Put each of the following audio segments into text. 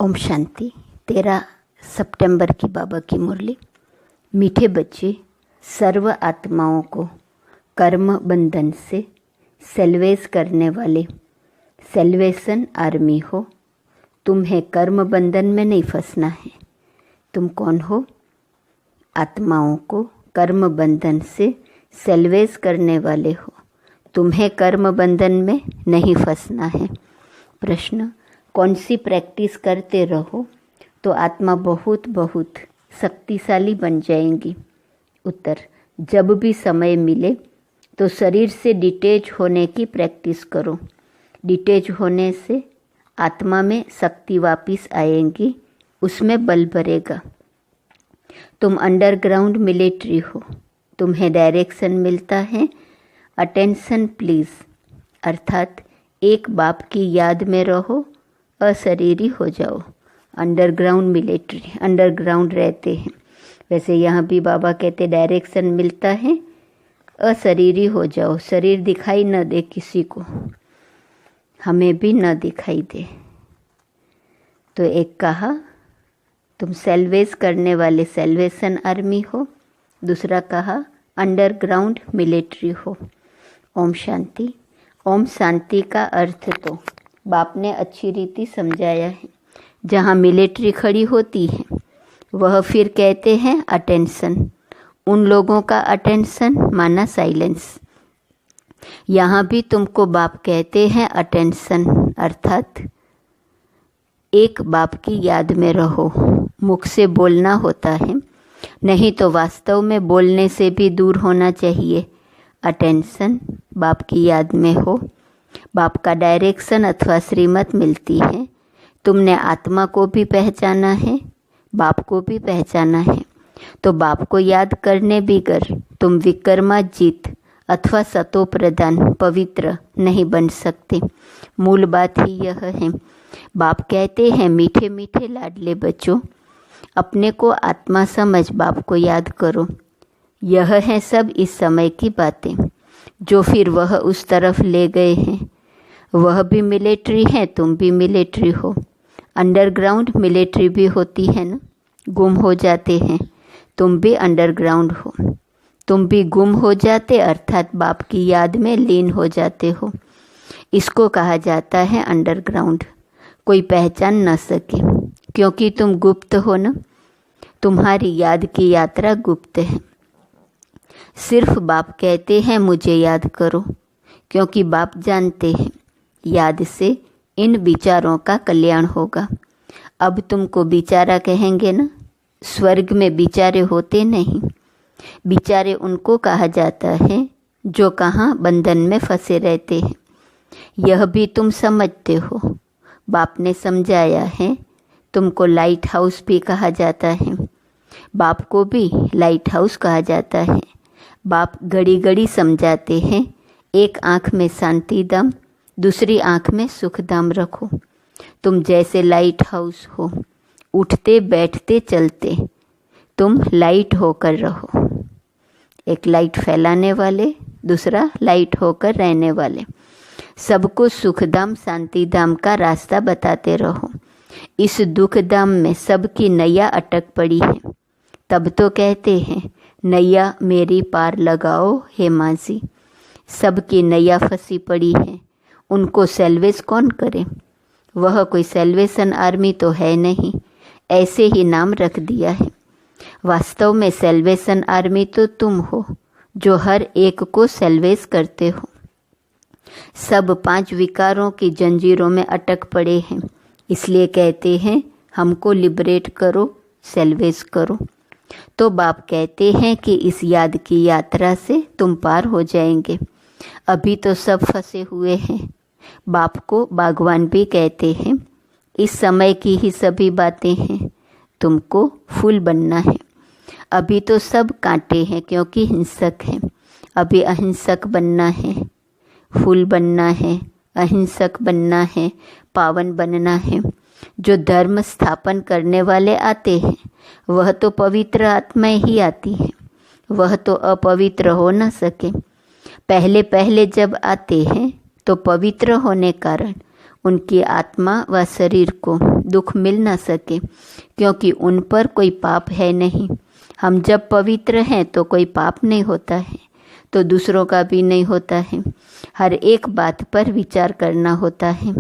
ओम शांति। 13 सितंबर की बाबा की मुरली। मीठे बच्चे, सर्व आत्माओं को कर्म बंधन से सेल्वेस करने वाले सेल्वेशन आर्मी हो। तुम्हें कर्म बंधन में नहीं फंसना है। तुम कौन हो? आत्माओं को कर्म बंधन से सेल्वेस करने वाले हो। तुम्हें कर्म बंधन में नहीं फंसना है। प्रश्न: कौन सी प्रैक्टिस करते रहो तो आत्मा बहुत बहुत शक्तिशाली बन जाएंगी? उत्तर: जब भी समय मिले तो शरीर से डिटैच होने की प्रैक्टिस करो। डिटैच होने से आत्मा में शक्ति वापस आएंगी, उसमें बल भरेगा। तुम अंडरग्राउंड मिलिट्री हो। तुम्हें डायरेक्शन मिलता है, अटेंशन प्लीज, अर्थात एक बाप की याद में रहो, अशरीरी हो जाओ। अंडरग्राउंड मिलिट्री, अंडरग्राउंड रहते हैं। वैसे यहाँ भी बाबा कहते डायरेक्शन मिलता है, अशरीरी हो जाओ। शरीर दिखाई न दे किसी को, हमें भी न दिखाई दे। तो एक कहा तुम सेल्वेस करने वाले सेल्वेशन आर्मी हो, दूसरा कहा अंडरग्राउंड मिलिट्री हो। ओम शांति। ओम शांति का अर्थ तो बाप ने अच्छी रीति समझाया है। जहाँ मिलिट्री खड़ी होती है वह फिर कहते हैं अटेंशन। उन लोगों का अटेंशन माना साइलेंस। यहाँ भी तुमको बाप कहते हैं अटेंशन, अर्थात एक बाप की याद में रहो। मुख से बोलना होता है, नहीं तो वास्तव में बोलने से भी दूर होना चाहिए। अटेंशन, बाप की याद में हो। बाप का डायरेक्शन अथवा श्रीमत मिलती है। तुमने आत्मा को भी पहचाना है, बाप को भी पहचाना है, तो बाप को याद करने बिगर तुम विक्रमाजीत अथवा सतो प्रधान पवित्र नहीं बन सकते। मूल बात ही यह है। बाप कहते हैं मीठे मीठे लाडले बच्चों, अपने को आत्मा समझ बाप को याद करो। यह है सब इस समय की बातें जो फिर वह उस तरफ ले गए हैं। वह भी मिलिट्री है, तुम भी मिलिट्री हो। अंडरग्राउंड मिलिट्री भी होती है ना, गुम हो जाते हैं। तुम भी अंडरग्राउंड हो। तुम भी गुम हो जाते अर्थात बाप की याद में लीन हो जाते हो। इसको कहा जाता है अंडरग्राउंड। कोई पहचान न सके क्योंकि तुम गुप्त हो ना। तुम्हारी याद की यात्रा गुप्त है। सिर्फ बाप कहते हैं मुझे याद करो, क्योंकि बाप जानते हैं याद से इन विचारों का कल्याण होगा। अब तुमको बिचारा कहेंगे ना, स्वर्ग में बिचारे होते नहीं। बिचारे उनको कहा जाता है जो कहाँ बंधन में फंसे रहते हैं। यह भी तुम समझते हो। बाप ने समझाया है। तुमको लाइट हाउस भी कहा जाता है, बाप को भी लाइट हाउस कहा जाता है। बाप घड़ी घड़ी समझाते हैं, एक आँख में शांति धाम, दूसरी आँख में सुख धाम रखो। तुम जैसे लाइट हाउस हो, उठते बैठते चलते तुम लाइट होकर रहो। एक लाइट फैलाने वाले, दूसरा लाइट होकर रहने वाले। सबको सुख धाम शांति धाम का रास्ता बताते रहो। इस दुख धाम में सबकी नैया अटक पड़ी है। तब तो कहते हैं नैया मेरी पार लगाओ हे माजी। सबकी नैया फंसी पड़ी है, उनको सेल्वेस कौन करे? वह कोई सेल्वेशन आर्मी तो है नहीं, ऐसे ही नाम रख दिया है। वास्तव में सेल्वेशन आर्मी तो तुम हो जो हर एक को सेल्वेस करते हो। सब 5 विकारों की जंजीरों में अटक पड़े हैं, इसलिए कहते हैं हमको लिबरेट करो, सेल्वेस करो। तो बाप कहते हैं कि इस याद की यात्रा से तुम पार हो जाएंगे। अभी तो सब फंसे हुए हैं। बाप को बागवान भी कहते हैं। इस समय की ही सभी बातें हैं। तुमको फूल बनना है। अभी तो सब कांटे हैं क्योंकि हिंसक हैं। अभी अहिंसक बनना है, फूल बनना है, अहिंसक बनना है, पावन बनना है। जो धर्म स्थापन करने वाले आते हैं वह तो पवित्र आत्माएं ही आती हैं। वह तो अपवित्र हो न सके। पहले पहले जब आते हैं तो पवित्र होने कारण उनकी आत्मा व शरीर को दुख मिल न सके, क्योंकि उन पर कोई पाप है नहीं। हम जब पवित्र हैं तो कोई पाप नहीं होता है, तो दूसरों का भी नहीं होता है। हर एक बात पर विचार करना होता है।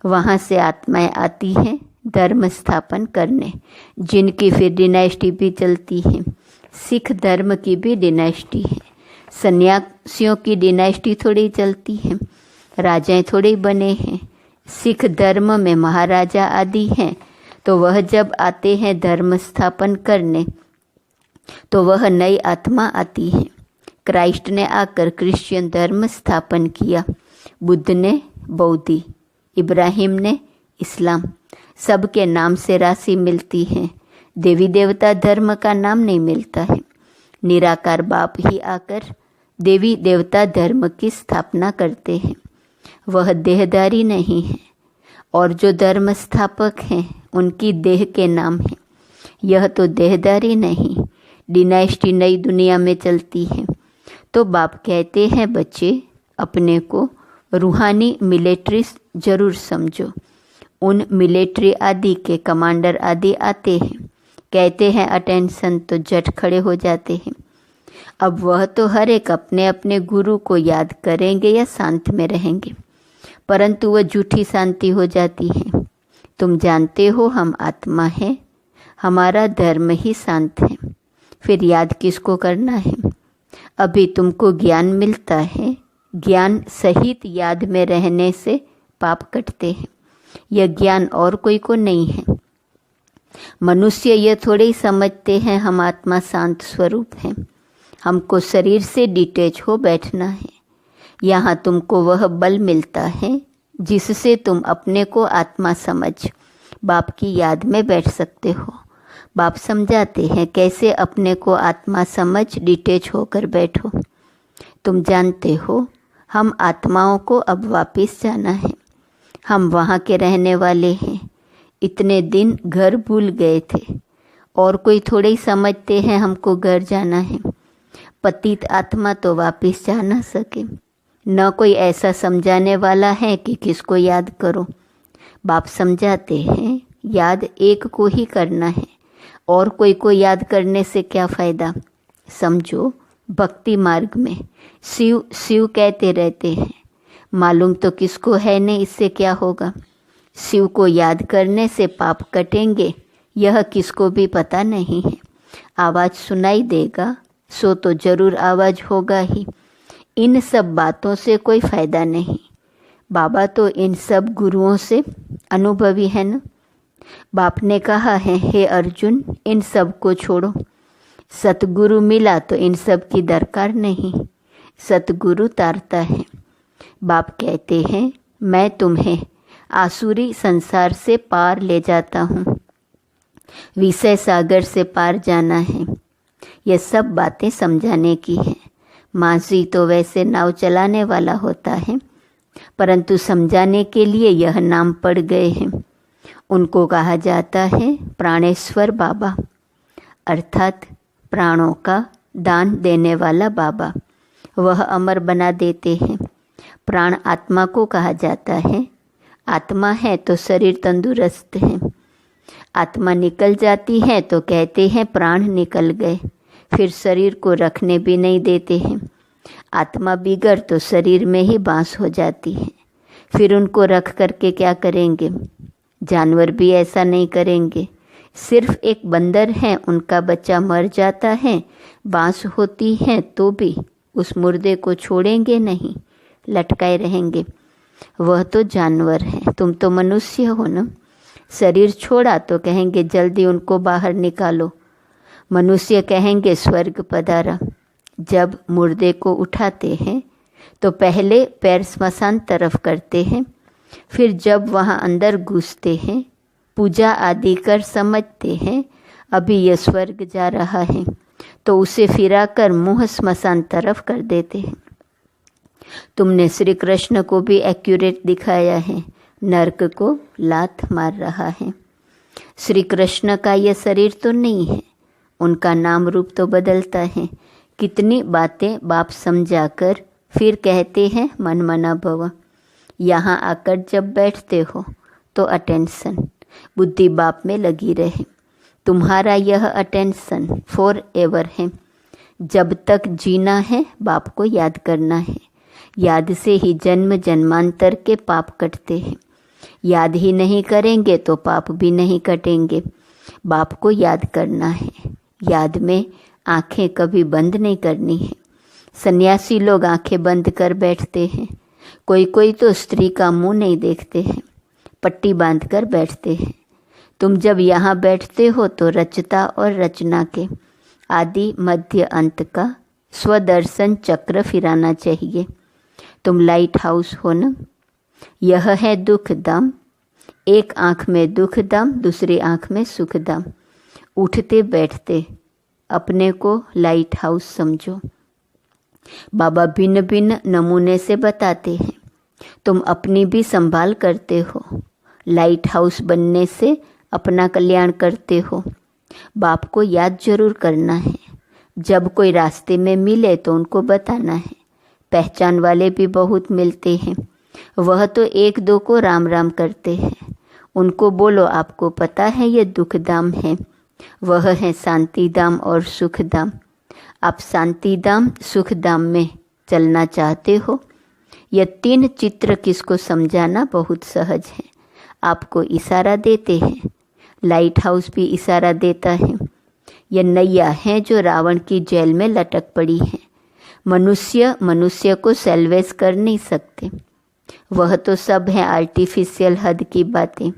वहाँ से आत्माएं आती हैं धर्म स्थापन करने, जिनकी फिर डिनाइस्टी भी चलती है। सिख धर्म की भी डिनाइस्टी है, सन्यासियों की डिनाइस्टी थोड़ी चलती है, राजाएं थोड़े बने हैं। सिख धर्म में महाराजा आदि हैं, तो वह जब आते हैं धर्म स्थापन करने तो वह नई आत्मा आती है। क्राइस्ट ने आकर क्रिश्चियन धर्म स्थापन किया, बुद्ध ने बौद्धि, इब्राहिम ने इस्लाम। सबके नाम से राशि मिलती है, देवी देवता धर्म का नाम नहीं मिलता है। निराकार बाप ही आकर देवी देवता धर्म की स्थापना करते हैं, वह देहधारी नहीं है। और जो धर्म स्थापक हैं उनकी देह के नाम है। यह तो देहधारी नहीं, डिनाइस्टी नई दुनिया में चलती है। तो बाप कहते हैं बच्चे अपने को रूहानी मिलिट्रिस्ट जरूर समझो। उन मिलिट्री आदि के कमांडर आदि आते हैं, कहते हैं अटेंशन, तो झट खड़े हो जाते हैं। अब वह तो हर एक अपने अपने गुरु को याद करेंगे या शांत में रहेंगे, परंतु वह झूठी शांति हो जाती है। तुम जानते हो हम आत्मा हैं, हमारा धर्म ही शांत है, फिर याद किसको करना है? अभी तुमको ज्ञान मिलता है, ज्ञान सहित याद में रहने से पाप कटते हैं। यह ज्ञान और कोई को नहीं है। मनुष्य ये थोड़े ही समझते हैं हम आत्मा शांत स्वरूप हैं, हमको शरीर से डिटैच हो बैठना है। यहाँ तुमको वह बल मिलता है जिससे तुम अपने को आत्मा समझ बाप की याद में बैठ सकते हो। बाप समझाते हैं कैसे अपने को आत्मा समझ डिटैच होकर बैठो। तुम जानते हो हम आत्माओं को अब वापस जाना है, हम वहाँ के रहने वाले हैं। इतने दिन घर भूल गए थे, और कोई थोड़े ही समझते हैं हमको घर जाना है। पतित आत्मा तो वापस जा ना सके, न कोई ऐसा समझाने वाला है कि किसको याद करो। बाप समझाते हैं याद एक को ही करना है, और कोई को याद करने से क्या फ़ायदा। समझो भक्ति मार्ग में शिव शिव कहते रहते हैं, मालूम तो किसको है नहीं, इससे क्या होगा। शिव को याद करने से पाप कटेंगे, यह किसको भी पता नहीं है। आवाज़ सुनाई देगा सो तो जरूर आवाज़ होगा ही। इन सब बातों से कोई फ़ायदा नहीं। बाबा तो इन सब गुरुओं से अनुभवी है न। बाप ने कहा है, हे अर्जुन इन सब को छोड़ो, सतगुरु मिला तो इन सब की दरकार नहीं, सतगुरु तारता है। बाप कहते हैं मैं तुम्हें आसुरी संसार से पार ले जाता हूँ, विषय सागर से पार जाना है। यह सब बातें समझाने की है। मांझी तो वैसे नाव चलाने वाला होता है, परंतु समझाने के लिए यह नाम पड़ गए हैं। उनको कहा जाता है प्राणेश्वर बाबा, अर्थात प्राणों का दान देने वाला बाबा। वह अमर बना देते हैं। प्राण आत्मा को कहा जाता है। आत्मा है तो शरीर तंदुरुस्त है। आत्मा निकल जाती है तो कहते हैं प्राण निकल गए, फिर शरीर को रखने भी नहीं देते हैं। आत्मा बिगड़ तो शरीर में ही बांस हो जाती है, फिर उनको रख करके क्या करेंगे। जानवर भी ऐसा नहीं करेंगे। सिर्फ एक बंदर है, उनका बच्चा मर जाता है, बांस होती है तो भी उस मुर्दे को छोड़ेंगे नहीं, लटकाए रहेंगे। वह तो जानवर है, तुम तो मनुष्य हो न। शरीर छोड़ा तो कहेंगे जल्दी उनको बाहर निकालो। मनुष्य कहेंगे स्वर्ग पधारा। जब मुर्दे को उठाते हैं तो पहले पैर स्मशान तरफ करते हैं, फिर जब वहाँ अंदर घुसते हैं पूजा आदि कर समझते हैं अभी यह स्वर्ग जा रहा है, तो उसे फिराकर मुँह स्मशान तरफ कर देते हैं। तुमने श्री कृष्ण को भी एक्यूरेट दिखाया है, नरक को लात मार रहा है। श्री कृष्ण का यह शरीर तो नहीं है, उनका नाम रूप तो बदलता है। कितनी बातें बाप समझाकर फिर कहते हैं मन मना भव। यहाँ आकर जब बैठते हो तो अटेंशन बुद्धि बाप में लगी रहे। तुम्हारा यह अटेंशन फॉर एवर है। जब तक जीना है बाप को याद करना है। याद से ही जन्म जन्मांतर के पाप कटते हैं। याद ही नहीं करेंगे तो पाप भी नहीं कटेंगे। बाप को याद करना है। याद में आंखें कभी बंद नहीं करनी है। सन्यासी लोग आंखें बंद कर बैठते हैं। कोई कोई तो स्त्री का मुंह नहीं देखते हैं, पट्टी बांध कर बैठते हैं। तुम जब यहाँ बैठते हो तो रचता और रचना के आदि मध्य अंत का स्वदर्शन चक्र फिराना चाहिए। तुम लाइट हाउस हो ना। यह है दुख धाम। एक आँख में दुख धाम, दूसरी आँख में सुख धाम। उठते बैठते अपने को लाइट हाउस समझो। बाबा भिन्न भिन्न नमूने से बताते हैं। तुम अपनी भी संभाल करते हो। लाइट हाउस बनने से अपना कल्याण करते हो। बाप को याद जरूर करना है। जब कोई रास्ते में मिले तो उनको बताना है। पहचान वाले भी बहुत मिलते हैं। वह तो एक दो को राम राम करते हैं। उनको बोलो आपको पता है ये दुख धाम है, वह है शांति धाम और सुख धाम। आप शांति धाम सुख धाम में चलना चाहते हो। यह तीन चित्र किसको समझाना बहुत सहज है। आपको इशारा देते हैं। लाइट हाउस भी इशारा देता है। यह नैया है जो रावण की जेल में लटक पड़ी है। मनुष्य को सेल्वेज कर नहीं सकते। वह तो सब है आर्टिफिशियल हद की बातें।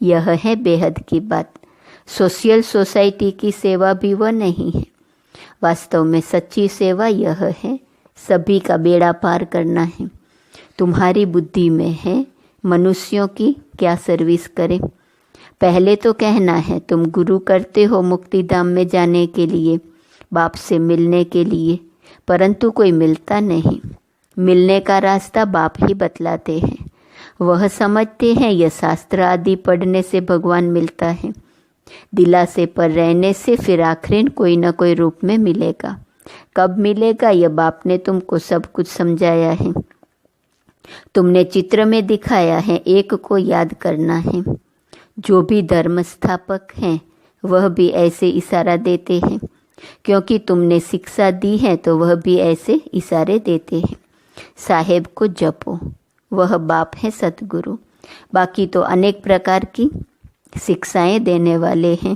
यह है बेहद की बात। सोशल सोसाइटी की सेवा भी वह नहीं है। वास्तव में सच्ची सेवा यह है, सभी का बेड़ा पार करना है। तुम्हारी बुद्धि में है मनुष्यों की क्या सर्विस करें। पहले तो कहना है तुम गुरु करते हो मुक्ति धाम में जाने के लिए, बाप से मिलने के लिए, परंतु कोई मिलता नहीं। मिलने का रास्ता बाप ही बतलाते हैं। वह समझते हैं यह शास्त्र आदि पढ़ने से भगवान मिलता है। दिलासे पर रहने से फिर आखिर कोई न कोई रूप में मिलेगा। कब मिलेगा यह बाप ने तुमको सब कुछ समझाया है। तुमने चित्र में दिखाया है, एक को याद करना है। जो भी धर्म स्थापक हैं वह भी ऐसे इशारा देते हैं, क्योंकि तुमने शिक्षा दी है तो वह भी ऐसे इशारे देते हैं। साहेब को जपो, वह बाप है सतगुरु। बाकी तो अनेक प्रकार की शिक्षाएं देने वाले हैं,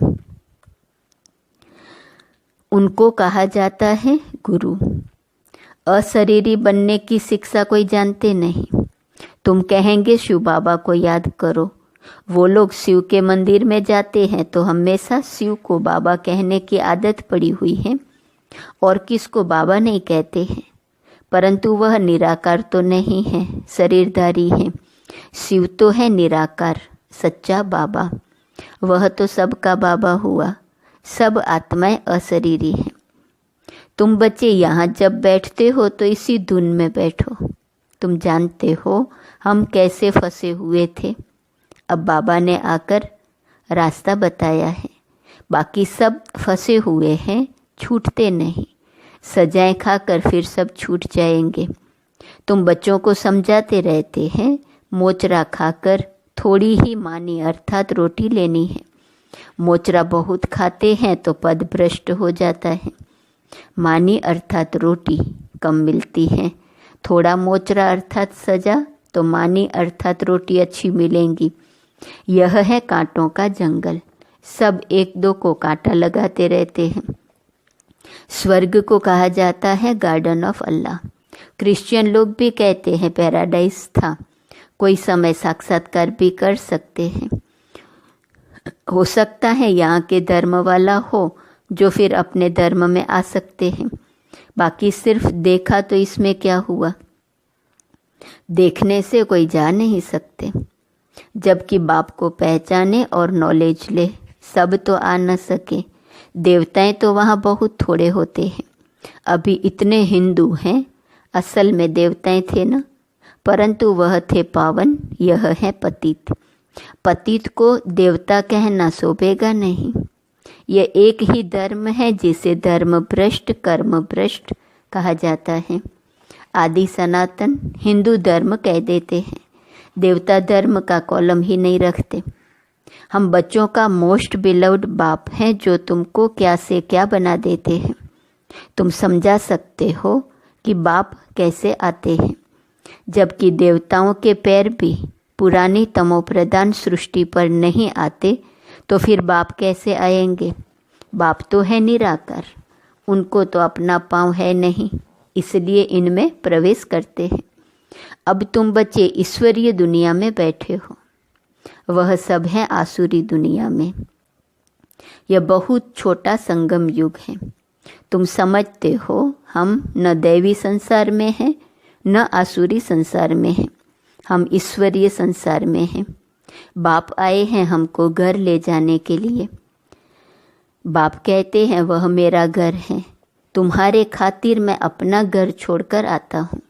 उनको कहा जाता है गुरु। अशरीरी बनने की शिक्षा कोई जानते नहीं। तुम कहेंगे शिव बाबा को याद करो। वो लोग शिव के मंदिर में जाते हैं तो हमेशा शिव को बाबा कहने की आदत पड़ी हुई है, और किसको बाबा नहीं कहते हैं। परंतु वह निराकार तो नहीं है, शरीरधारी है। शिव तो है निराकार, सच्चा बाबा। वह तो सबका बाबा हुआ। सब आत्माएं अशरीरी हैं। तुम बच्चे यहाँ जब बैठते हो तो इसी धुन में बैठो। तुम जानते हो हम कैसे फंसे हुए थे। अब बाबा ने आकर रास्ता बताया है। बाकी सब फंसे हुए हैं, छूटते नहीं। सजाएं खाकर फिर सब छूट जाएंगे। तुम बच्चों को समझाते रहते हैं, मोचरा खाकर थोड़ी ही मानी अर्थात रोटी लेनी है। मोचरा बहुत खाते हैं तो पद भ्रष्ट हो जाता है। मानी अर्थात रोटी कम मिलती है। थोड़ा मोचरा अर्थात सजा तो मानी अर्थात रोटी अच्छी मिलेंगी। यह है कांटों का जंगल। सब एक दो को कांटा लगाते रहते हैं। स्वर्ग को कहा जाता है गार्डन ऑफ अल्लाह। क्रिश्चियन लोग भी कहते हैं पैराडाइज था। कोई समय साक्षात्कार भी कर सकते हैं। हो सकता है यहाँ के धर्म वाला हो जो फिर अपने धर्म में आ सकते हैं। बाकी सिर्फ देखा तो इसमें क्या हुआ। देखने से कोई जा नहीं सकते। जबकि बाप को पहचाने और नॉलेज ले, सब तो आ न सके। देवताएं तो वहाँ बहुत थोड़े होते हैं। अभी इतने हिंदू हैं, असल में देवताएं थे ना, परंतु वह थे पावन। यह है पतित। पतित को देवता कहना शोभेगा नहीं। यह एक ही धर्म है जिसे धर्म भ्रष्ट कर्म भ्रष्ट कहा जाता है। आदि सनातन हिंदू धर्म कह देते हैं। देवता धर्म का कॉलम ही नहीं रखते। हम बच्चों का मोस्ट बिलव्ड बाप हैं जो तुमको क्या से क्या बना देते हैं। तुम समझा सकते हो कि बाप कैसे आते हैं, जबकि देवताओं के पैर भी पुरानी तमोप्रधान सृष्टि पर नहीं आते, तो फिर बाप कैसे आएंगे? बाप तो है निराकार, उनको तो अपना पाँव है नहीं, इसलिए इनमें प्रवेश करते हैं। अब तुम बच्चे ईश्वरीय दुनिया में बैठे हो, वह सब है आसुरी दुनिया में। यह बहुत छोटा संगम युग है। तुम समझते हो हम न दैवी संसार में हैं न आसुरी संसार में हैं, हम ईश्वरीय संसार में हैं। बाप आए हैं हमको घर ले जाने के लिए। बाप कहते हैं वह मेरा घर है, तुम्हारे खातिर मैं अपना घर छोड़कर आता हूँ।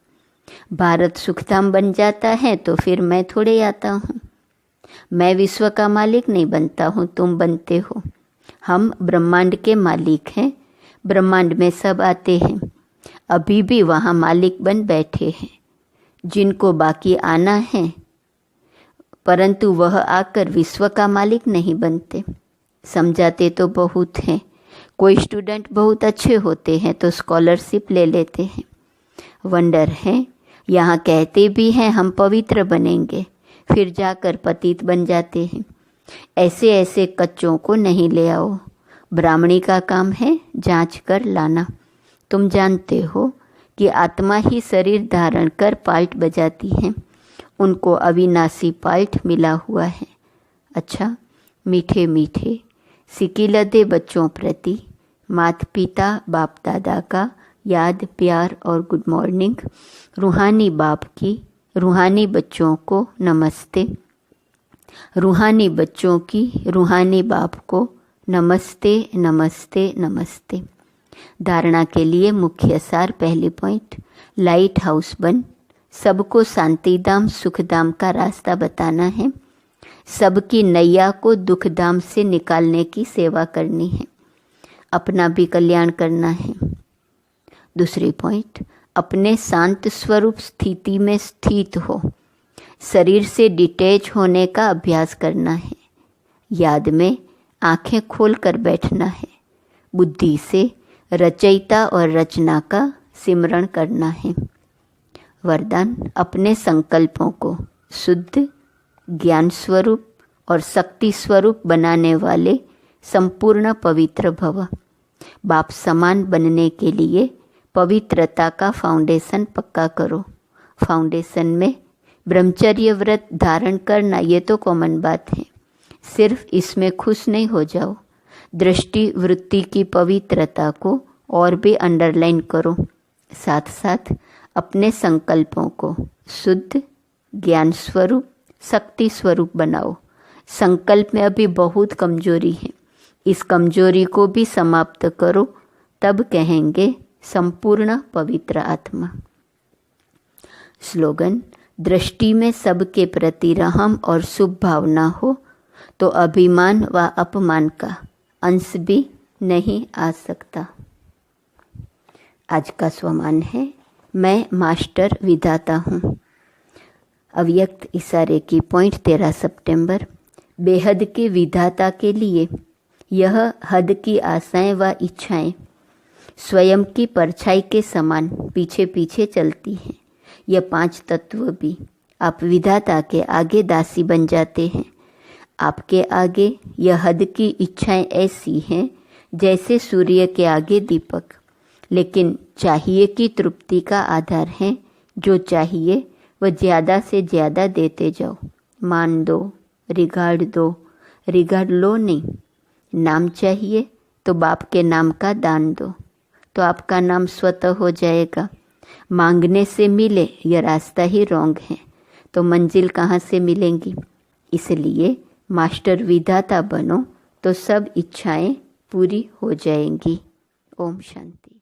भारत सुखधाम बन जाता है तो फिर मैं थोड़े आता हूँ। मैं विश्व का मालिक नहीं बनता हूँ, तुम बनते हो। हम ब्रह्मांड के मालिक हैं, ब्रह्मांड में सब आते हैं, अभी भी वहाँ मालिक बन बैठे हैं जिनको बाकी आना है, परंतु वह आकर विश्व का मालिक नहीं बनते। समझाते तो बहुत हैं। कोई स्टूडेंट बहुत अच्छे होते हैं तो स्कॉलरशिप ले लेते हैं। वंडर है, यहाँ कहते भी हैं हम पवित्र बनेंगे, फिर जाकर पतित बन जाते हैं। ऐसे ऐसे कच्चों को नहीं ले आओ। ब्राह्मणी का काम है जांच कर लाना। तुम जानते हो कि आत्मा ही शरीर धारण कर पाल्ट बजाती है, उनको अविनाशी पाल्ट मिला हुआ है। अच्छा, मीठे मीठे सिकिलदे बच्चों प्रति माता पिता बाप दादा का याद प्यार और गुड मॉर्निंग। रूहानी बाप की रूहानी बच्चों को नमस्ते। रूहानी बच्चों की रूहानी बाप को नमस्ते नमस्ते नमस्ते। धारणा के लिए मुख्य सार, पहली पॉइंट, लाइट हाउस बन सबको शांतिधाम सुखधाम का रास्ता बताना है। सबकी नैया को दुखधाम से निकालने की सेवा करनी है, अपना भी कल्याण करना है। दूसरी पॉइंट, अपने शांत स्वरूप स्थिति में स्थित हो, शरीर से डिटैच होने का अभ्यास करना है। याद में आंखें खोल कर बैठना है, बुद्धि से रचयिता और रचना का सिमरण करना है। वरदान, अपने संकल्पों को शुद्ध ज्ञान स्वरूप और शक्ति स्वरूप बनाने वाले संपूर्ण पवित्र भव। बाप समान बनने के लिए पवित्रता का फाउंडेशन पक्का करो। फाउंडेशन में ब्रह्मचर्य व्रत धारण करना ये तो कॉमन बात है, सिर्फ इसमें खुश नहीं हो जाओ। दृष्टि वृत्ति की पवित्रता को और भी अंडरलाइन करो। साथ साथ अपने संकल्पों को शुद्ध ज्ञान स्वरूप शक्ति स्वरूप बनाओ। संकल्प में अभी बहुत कमजोरी है, इस कमजोरी को भी समाप्त करो, तब कहेंगे संपूर्ण पवित्र आत्मा। स्लोगन, दृष्टि में सबके प्रति रहम और शुभ भावना हो तो अभिमान व अपमान का अंश भी नहीं आ सकता। आज का स्वमान है, मैं मास्टर विधाता हूँ। अव्यक्त इशारे की पॉइंट 13 सितंबर। बेहद के विधाता के लिए यह हद की आशाएं व इच्छाएं स्वयं की परछाई के समान पीछे पीछे चलती हैं। यह 5 तत्व भी आप विधाता के आगे दासी बन जाते हैं। आपके आगे यह हद की इच्छाएं ऐसी हैं जैसे सूर्य के आगे दीपक, लेकिन चाहिए की तृप्ति का आधार है। जो चाहिए वह ज़्यादा से ज़्यादा देते जाओ। मान दो, रिगार्ड लो नहीं। नाम चाहिए तो बाप के नाम का दान दो, तो आपका नाम स्वतः हो जाएगा। मांगने से मिले यह रास्ता ही रॉन्ग है, तो मंजिल कहाँ से मिलेंगी। इसलिए मास्टर विधाता बनो तो सब इच्छाएं पूरी हो जाएंगी। ओम शांति।